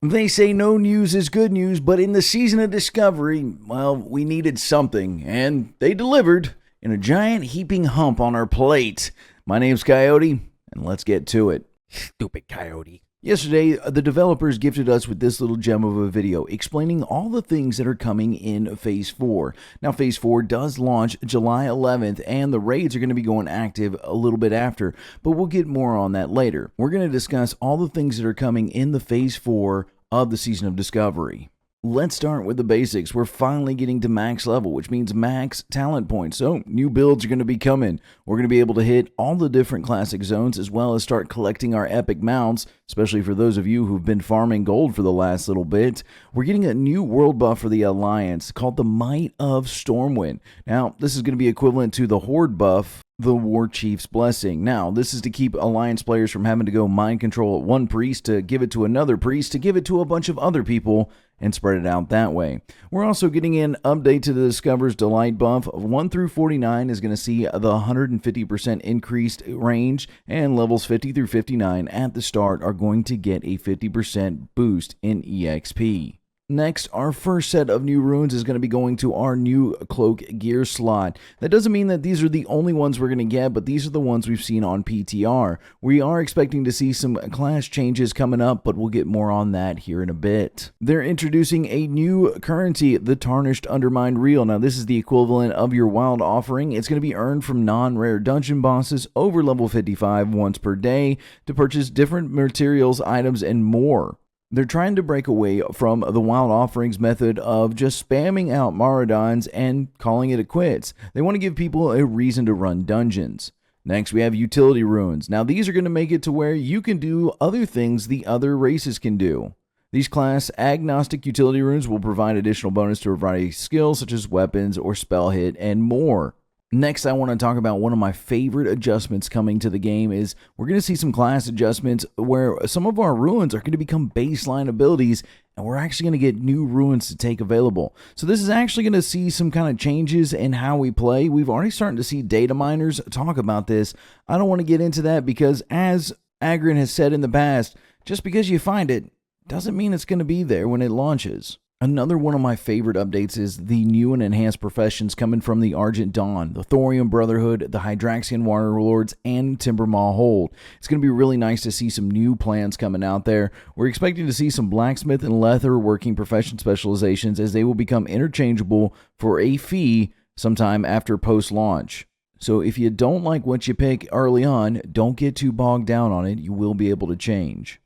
They say no news is good news, but in the season of Discovery, well, we needed something, and they delivered in a giant heaping hump on our plate. My name's Coyote, and let's get to it. Stupid Coyote. Yesterday, the developers gifted us with this little gem of a video explaining all the things that are coming in Phase 4. Now, Phase 4 does launch July 11th, and the raids are going to be going active a little bit after, but we'll get more on that later. We're going to discuss all the things that are coming in the Phase 4 of the Season of Discovery. Let's start with the basics. We're finally getting to max level, which means max talent points. So new builds are going to be coming. We're going to be able to hit all the different classic zones as well as start collecting our epic mounts, especially for those of you who've been farming gold for the last little bit. We're getting a new world buff for the Alliance called the Might of Stormwind. Now, this is going to be equivalent to the Horde buff, the War Chief's Blessing. Now, this is to keep Alliance players from having to go mind control one priest to give it to another priest to give it to a bunch of other people and spread it out that way. We're also getting an update to the Discover's Delight buff. 1 through 49 is going to see the 150% increased range, and levels 50 through 59 at the start are going to get a 50% boost in EXP. Next, our first set of new runes is going to be going to our new cloak gear slot. That doesn't mean that these are the only ones we're going to get, but these are the ones we've seen on PTR. We are expecting to see some class changes coming up, but we'll get more on that here in a bit. They're introducing a new currency, the Tarnished Undermined Reel. Now, this is the equivalent of your wild offering. It's going to be earned from non-rare dungeon bosses over level 55 once per day to purchase different materials, items, and more. They're trying to break away from the Wild Offerings method of just spamming out Maraudons and calling it a quits. They want to give people a reason to run dungeons. Next, we have Utility Runes. Now, these are going to make it to where you can do other things the other races can do. These class agnostic utility runes will provide additional bonus to a variety of skills such as weapons or spell hit and more. Next, I want to talk about one of my favorite adjustments coming to the game is we're going to see some class adjustments where some of our ruins are going to become baseline abilities, and we're actually going to get new ruins to take available. So this is actually going to see some kind of changes in how we play. We've already started to see data miners talk about this. I don't want to get into that because, as Agrin has said in the past, just because you find it doesn't mean it's going to be there when it launches. Another one of my favorite updates is the new and enhanced professions coming from the Argent Dawn, the Thorium Brotherhood, the Hydraxian Warlords, and Timbermaw Hold. It's going to be really nice to see some new plans coming out there. We're expecting to see some blacksmith and leatherworking profession specializations as they will become interchangeable for a fee sometime after post-launch. So if you don't like what you pick early on, don't get too bogged down on it. You will be able to change.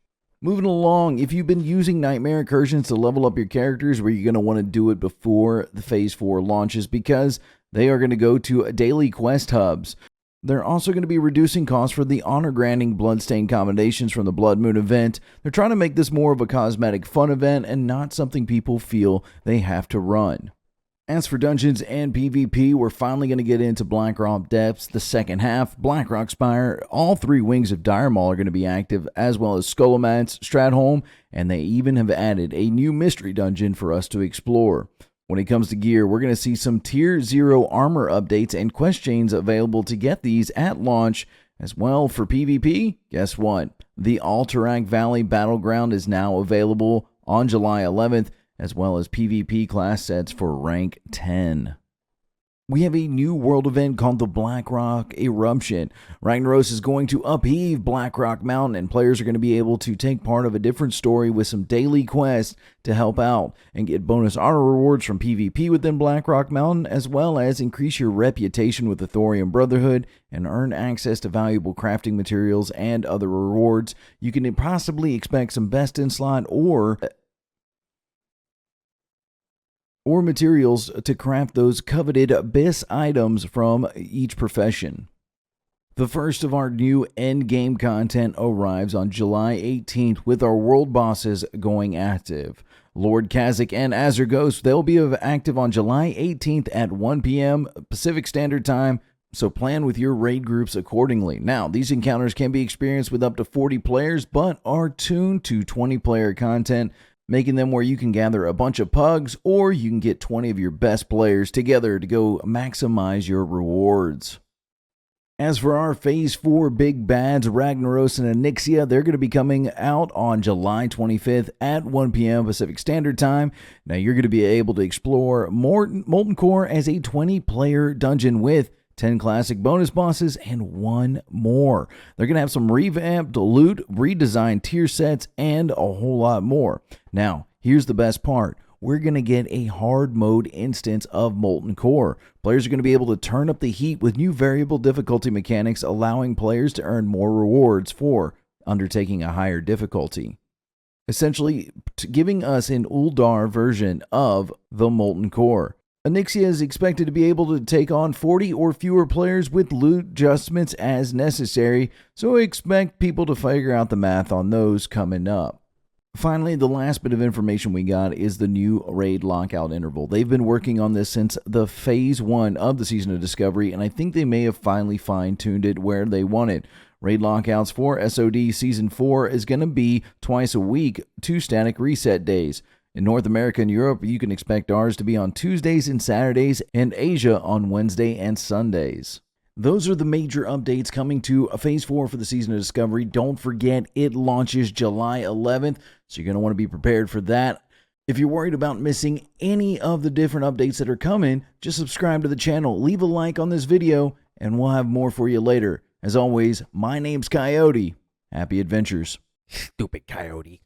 Moving along, if you've been using Nightmare Incursions to level up your characters, where you're going to want to do it before the Phase 4 launches because they are going to go to daily quest hubs. They're also going to be reducing costs for the honor-granting Bloodstained combinations from the Blood Moon event. They're trying to make this more of a cosmetic fun event and not something people feel they have to run. As for dungeons and PvP, we're finally going to get into Blackrock Depths, the second half, Blackrock Spire, all 3 wings of Dire Maul are going to be active, as well as Skullomance, Stratholme, and they even have added a new mystery dungeon for us to explore. When it comes to gear, we're going to see some Tier 0 armor updates and quest chains available to get these at launch. As well, for PvP, guess what? The Alterac Valley Battleground is now available on July 11th, as well as PvP class sets for rank 10. We have a new world event called the Blackrock Eruption. Ragnaros is going to upheave Blackrock Mountain, and players are going to be able to take part of a different story with some daily quests to help out and get bonus honor rewards from PvP within Blackrock Mountain, as well as increase your reputation with the Thorium Brotherhood and earn access to valuable crafting materials and other rewards. You can possibly expect some best in slot or materials to craft those coveted BIS items from each profession. The first of our new endgame content arrives on July 18th with our world bosses going active. Lord Kazakh and Azure Ghost, they'll be active on July 18th at 1 p.m. Pacific Standard Time, so plan with your raid groups accordingly. Now, these encounters can be experienced with up to 40 players, but are tuned to 20-player content, making them where you can gather a bunch of pugs or you can get 20 of your best players together to go maximize your rewards. As for our Phase 4 big bads, Ragnaros and Onyxia, they're going to be coming out on July 25th at 1 p.m. Pacific Standard Time. Now, you're going to be able to explore Molten Core as a 20-player dungeon with 10 classic bonus bosses, and one more. They're going to have some revamped loot, redesigned tier sets, and a whole lot more. Now, here's the best part. We're going to get a hard mode instance of Molten Core. Players are going to be able to turn up the heat with new variable difficulty mechanics, allowing players to earn more rewards for undertaking a higher difficulty. Essentially, giving us an Uldar version of the Molten Core. Onyxia is expected to be able to take on 40 or fewer players with loot adjustments as necessary, so expect people to figure out the math on those coming up. Finally, the last bit of information we got is the new raid lockout interval. They've been working on this since the Phase 1 of the Season of Discovery, and I think they may have finally fine-tuned it where they want it. Raid lockouts for SoD Season 4 is going to be twice a week, 2 static reset days. In North America and Europe, you can expect ours to be on Tuesdays and Saturdays, and Asia on Wednesday and Sundays. Those are the major updates coming to Phase 4 for the Season of Discovery. Don't forget, it launches July 11th, so you're going to want to be prepared for that. If you're worried about missing any of the different updates that are coming, just subscribe to the channel, leave a like on this video, and we'll have more for you later. As always, my name's Coyote. Happy adventures. Stupid coyote.